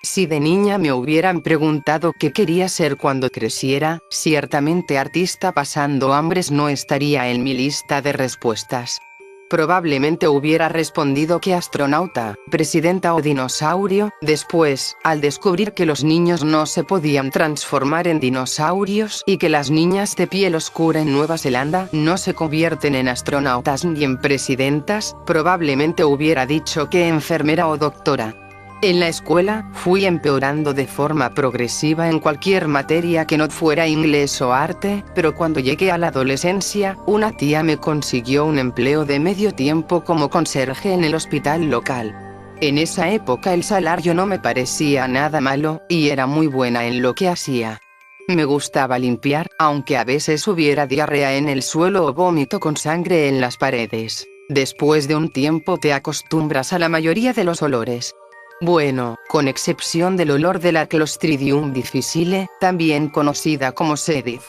Si de niña me hubieran preguntado qué quería ser cuando creciera, ciertamente artista pasando hambres no estaría en mi lista de respuestas. Probablemente hubiera respondido que astronauta, presidenta o dinosaurio. Después, al descubrir que los niños no se podían transformar en dinosaurios y que las niñas de piel oscura en Nueva Zelanda no se convierten en astronautas ni en presidentas, probablemente hubiera dicho que enfermera o doctora. En la escuela, fui empeorando de forma progresiva en cualquier materia que no fuera inglés o arte, pero cuando llegué a la adolescencia, una tía me consiguió un empleo de medio tiempo como conserje en el hospital local. En esa época el salario no me parecía nada malo, y era muy buena en lo que hacía. Me gustaba limpiar, aunque a veces hubiera diarrea en el suelo o vómito con sangre en las paredes. Después de un tiempo te acostumbras a la mayoría de los olores. Bueno, con excepción del olor de la Clostridium difficile, también conocida como C. diff.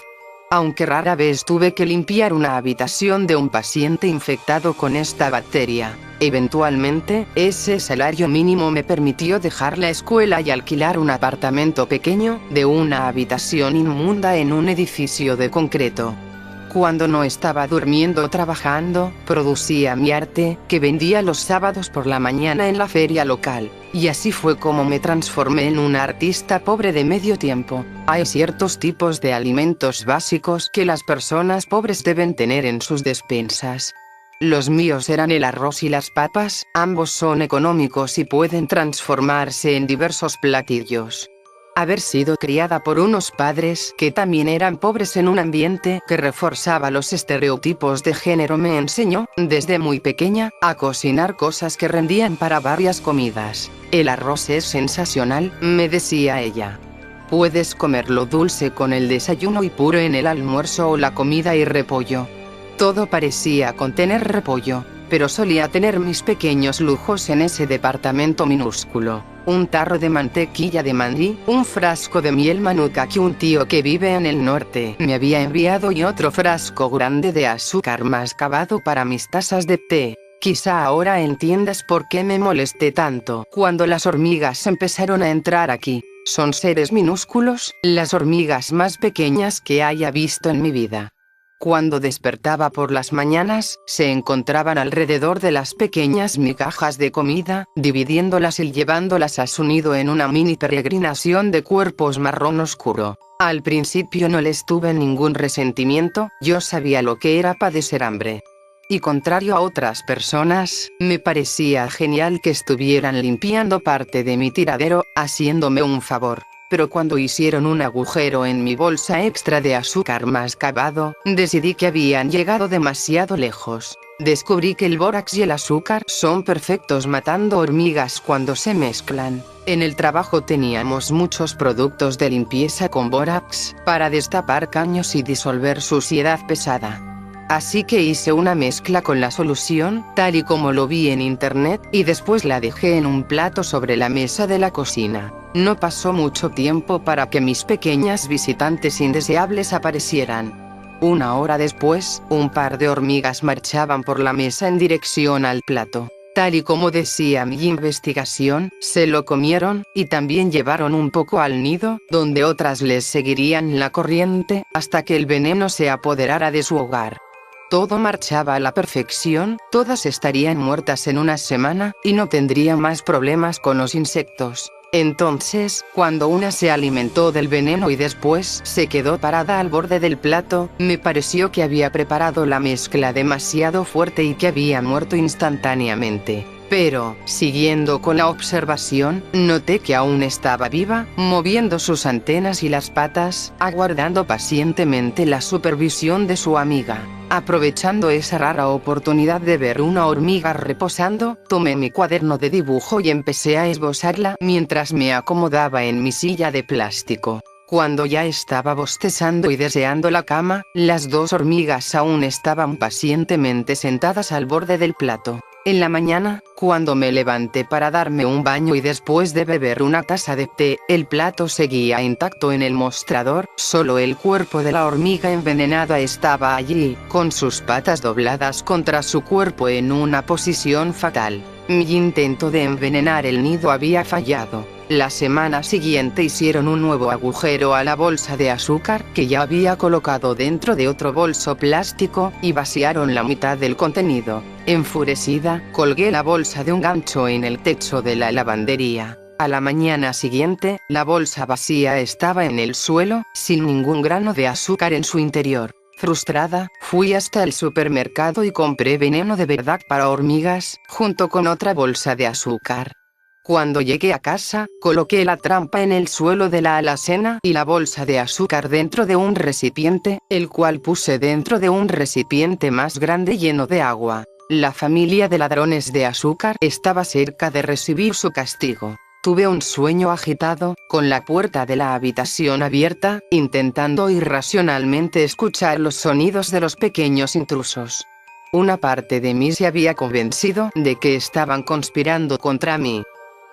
Aunque rara vez tuve que limpiar una habitación de un paciente infectado con esta bacteria. Eventualmente, ese salario mínimo me permitió dejar la escuela y alquilar un apartamento pequeño, de una habitación inmunda en un edificio de concreto. Cuando no estaba durmiendo o trabajando, producía mi arte, que vendía los sábados por la mañana en la feria local. Y así fue como me transformé en un artista pobre de medio tiempo. Hay ciertos tipos de alimentos básicos que las personas pobres deben tener en sus despensas. Los míos eran el arroz y las papas, ambos son económicos y pueden transformarse en diversos platillos. Haber sido criada por unos padres que también eran pobres en un ambiente que reforzaba los estereotipos de género me enseñó, desde muy pequeña, a cocinar cosas que rendían para varias comidas. El arroz es sensacional, me decía ella. Puedes comerlo dulce con el desayuno y puro en el almuerzo o la comida y repollo. Todo parecía contener repollo, pero solía tener mis pequeños lujos en ese departamento minúsculo. Un tarro de mantequilla de maní, un frasco de miel manuka que un tío que vive en el norte me había enviado y otro frasco grande de azúcar mascabado para mis tazas de té. Quizá ahora entiendas por qué me molesté tanto cuando las hormigas empezaron a entrar aquí. Son seres minúsculos, las hormigas más pequeñas que haya visto en mi vida. Cuando despertaba por las mañanas, se encontraban alrededor de las pequeñas migajas de comida, dividiéndolas y llevándolas a su nido en una mini peregrinación de cuerpos marrón oscuro. Al principio no les tuve ningún resentimiento, yo sabía lo que era padecer hambre. Y contrario a otras personas, me parecía genial que estuvieran limpiando parte de mi tiradero, haciéndome un favor. Pero cuando hicieron un agujero en mi bolsa extra de azúcar mascabado, decidí que habían llegado demasiado lejos. Descubrí que el bórax y el azúcar son perfectos matando hormigas cuando se mezclan. En el trabajo teníamos muchos productos de limpieza con bórax, para destapar caños y disolver suciedad pesada. Así que hice una mezcla con la solución, tal y como lo vi en internet, y después la dejé en un plato sobre la mesa de la cocina. No pasó mucho tiempo para que mis pequeñas visitantes indeseables aparecieran. Una hora después, un par de hormigas marchaban por la mesa en dirección al plato. Tal y como decía mi investigación, se lo comieron, y también llevaron un poco al nido, donde otras les seguirían la corriente, hasta que el veneno se apoderara de su hogar. Todo marchaba a la perfección, todas estarían muertas en una semana, y no tendría más problemas con los insectos. Entonces, cuando una se alimentó del veneno y después se quedó parada al borde del plato, me pareció que había preparado la mezcla demasiado fuerte y que había muerto instantáneamente. Pero, siguiendo con la observación, noté que aún estaba viva, moviendo sus antenas y las patas, aguardando pacientemente la supervisión de su amiga. Aprovechando esa rara oportunidad de ver una hormiga reposando, tomé mi cuaderno de dibujo y empecé a esbozarla mientras me acomodaba en mi silla de plástico. Cuando ya estaba bostezando y deseando la cama, las dos hormigas aún estaban pacientemente sentadas al borde del plato. En la mañana, cuando me levanté para darme un baño y después de beber una taza de té, el plato seguía intacto en el mostrador, solo el cuerpo de la hormiga envenenada estaba allí, con sus patas dobladas contra su cuerpo en una posición fatal. Mi intento de envenenar el nido había fallado. La semana siguiente hicieron un nuevo agujero a la bolsa de azúcar que ya había colocado dentro de otro bolso plástico, y vaciaron la mitad del contenido. Enfurecida, colgué la bolsa de un gancho en el techo de la lavandería. A la mañana siguiente, la bolsa vacía estaba en el suelo, sin ningún grano de azúcar en su interior. Frustrada, fui hasta el supermercado y compré veneno de verdad para hormigas, junto con otra bolsa de azúcar. Cuando llegué a casa, coloqué la trampa en el suelo de la alacena y la bolsa de azúcar dentro de un recipiente, el cual puse dentro de un recipiente más grande lleno de agua. La familia de ladrones de azúcar estaba cerca de recibir su castigo. Tuve un sueño agitado, con la puerta de la habitación abierta, intentando irracionalmente escuchar los sonidos de los pequeños intrusos. Una parte de mí se había convencido de que estaban conspirando contra mí.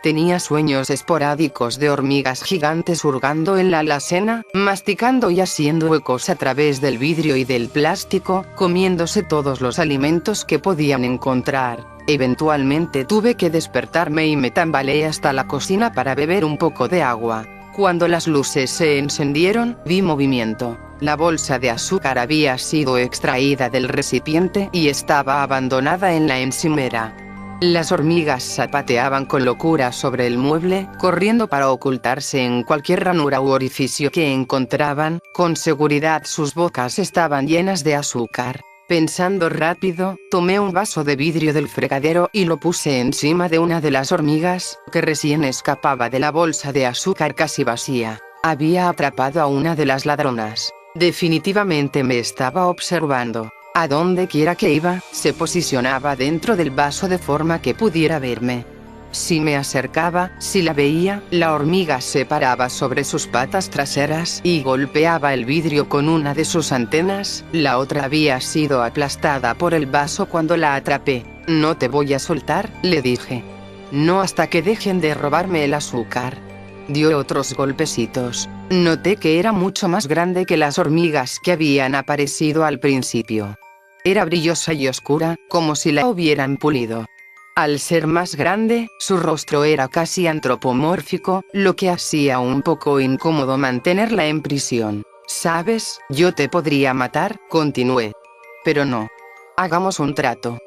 Tenía sueños esporádicos de hormigas gigantes hurgando en la alacena, masticando y haciendo huecos a través del vidrio y del plástico, comiéndose todos los alimentos que podían encontrar. Eventualmente tuve que despertarme y me tambaleé hasta la cocina para beber un poco de agua. Cuando las luces se encendieron, vi movimiento. La bolsa de azúcar había sido extraída del recipiente y estaba abandonada en la encimera. Las hormigas zapateaban con locura sobre el mueble, corriendo para ocultarse en cualquier ranura u orificio que encontraban. Con seguridad sus bocas estaban llenas de azúcar. Pensando rápido, tomé un vaso de vidrio del fregadero y lo puse encima de una de las hormigas, que recién escapaba de la bolsa de azúcar casi vacía. Había atrapado a una de las ladronas. Definitivamente me estaba observando. A donde quiera que iba, se posicionaba dentro del vaso de forma que pudiera verme. Si me acercaba, si la veía, la hormiga se paraba sobre sus patas traseras y golpeaba el vidrio con una de sus antenas. La otra había sido aplastada por el vaso cuando la atrapé. «No te voy a soltar», le dije. «No hasta que dejen de robarme el azúcar». Dio otros golpecitos. Noté que era mucho más grande que las hormigas que habían aparecido al principio. Era brillosa y oscura, como si la hubieran pulido. Al ser más grande, su rostro era casi antropomórfico, lo que hacía un poco incómodo mantenerla en prisión. «¿Sabes? Yo te podría matar», continué. «Pero no. Hagamos un trato.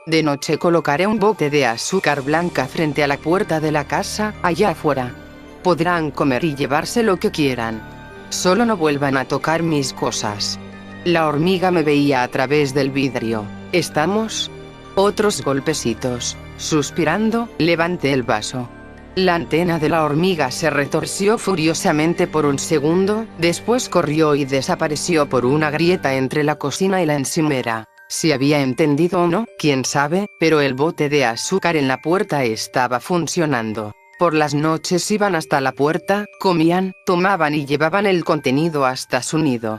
De noche colocaré un bote de azúcar blanca frente a la puerta de la casa, allá afuera. Podrán comer y llevarse lo que quieran. Solo no vuelvan a tocar mis cosas». La hormiga me veía a través del vidrio. «¿Estamos?» Otros golpecitos. Suspirando, levanté el vaso. La antena de la hormiga se retorció furiosamente por un segundo, después corrió y desapareció por una grieta entre la cocina y la encimera. Si había entendido o no, quién sabe, pero el bote de azúcar en la puerta estaba funcionando. Por las noches iban hasta la puerta, comían, tomaban y llevaban el contenido hasta su nido.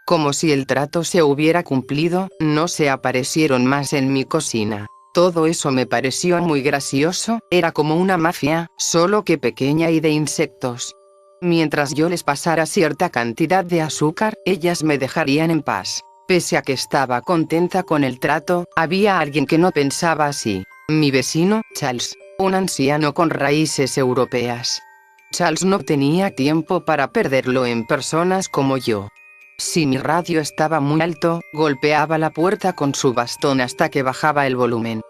Como si el trato se hubiera cumplido, no se aparecieron más en mi cocina. Todo eso me pareció muy gracioso, era como una mafia, solo que pequeña y de insectos. Mientras yo les pasara cierta cantidad de azúcar, ellas me dejarían en paz. Pese a que estaba contenta con el trato, había alguien que no pensaba así. Mi vecino, Charles, un anciano con raíces europeas. Charles no tenía tiempo para perderlo en personas como yo. Si mi radio estaba muy alto, golpeaba la puerta con su bastón hasta que bajaba el volumen.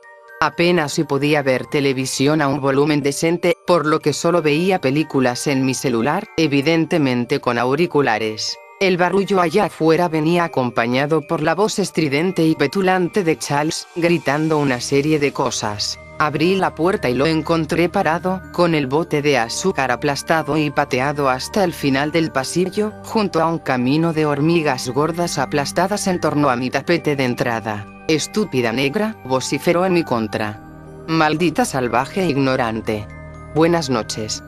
Apenas si podía ver televisión a un volumen decente, por lo que solo veía películas en mi celular, evidentemente con auriculares. El barullo allá afuera venía acompañado por la voz estridente y petulante de Charles, gritando una serie de cosas. Abrí la puerta y lo encontré parado, con el bote de azúcar aplastado y pateado hasta el final del pasillo, junto a un camino de hormigas gordas aplastadas en torno a mi tapete de entrada. «Estúpida negra», vociferó en mi contra. «Maldita salvaje ignorante». «Buenas noches,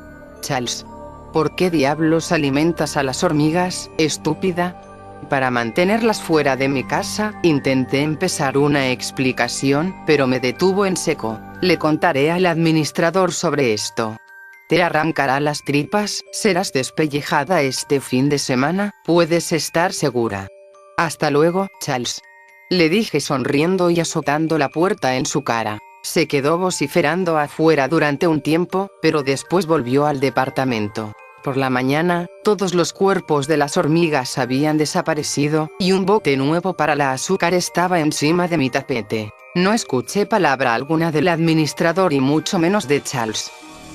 Charles. ¿Por qué diablos alimentas a las hormigas, estúpida?» Para mantenerlas fuera de mi casa, intenté empezar una explicación, pero me detuvo en seco. «Le contaré al administrador sobre esto. Te arrancará las tripas, serás despellejada este fin de semana, puedes estar segura». «Hasta luego, Charles», le dije sonriendo y azotando la puerta en su cara. Se quedó vociferando afuera durante un tiempo, pero después volvió al departamento. Por la mañana, todos los cuerpos de las hormigas habían desaparecido, y un bote nuevo para la azúcar estaba encima de mi tapete. No escuché palabra alguna del administrador y mucho menos de Charles.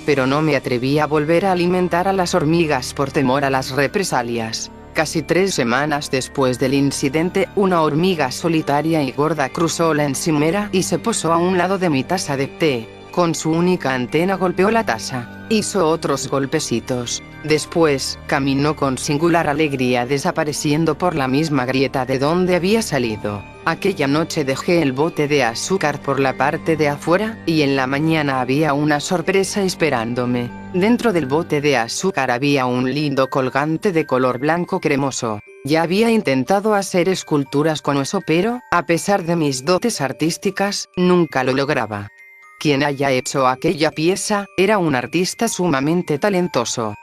Pero no me atreví a volver a alimentar a las hormigas por temor a las represalias. Casi 3 semanas después del incidente, una hormiga solitaria y gorda cruzó la encimera y se posó a un lado de mi taza de té. Con su única antena golpeó la taza. Hizo otros golpecitos. Después, caminó con singular alegría desapareciendo por la misma grieta de donde había salido. Aquella noche dejé el bote de azúcar por la parte de afuera, y en la mañana había una sorpresa esperándome. Dentro del bote de azúcar había un lindo colgante de color blanco cremoso. Ya había intentado hacer esculturas con eso, pero, a pesar de mis dotes artísticas, nunca lo lograba. Quien haya hecho aquella pieza, era un artista sumamente talentoso.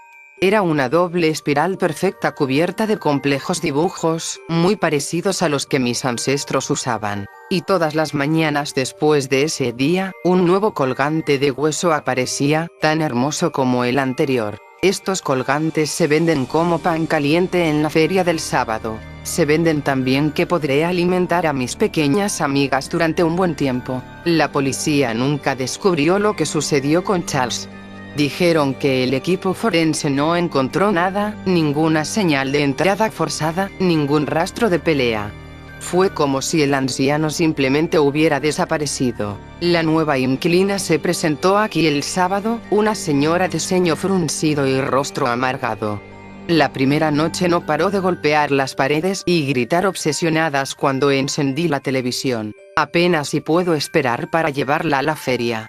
Era una doble espiral perfecta cubierta de complejos dibujos, muy parecidos a los que mis ancestros usaban. Y todas las mañanas después de ese día, un nuevo colgante de hueso aparecía, tan hermoso como el anterior. Estos colgantes se venden como pan caliente en la feria del sábado. Se venden tan bien que podré alimentar a mis pequeñas amigas durante un buen tiempo. La policía nunca descubrió lo que sucedió con Charles. Dijeron que el equipo forense no encontró nada, ninguna señal de entrada forzada, ningún rastro de pelea. Fue como si el anciano simplemente hubiera desaparecido. La nueva inquilina se presentó aquí el sábado, una señora de ceño fruncido y rostro amargado. La primera noche no paró de golpear las paredes y gritar obsesionadas cuando encendí la televisión. Apenas si puedo esperar para llevarla a la feria.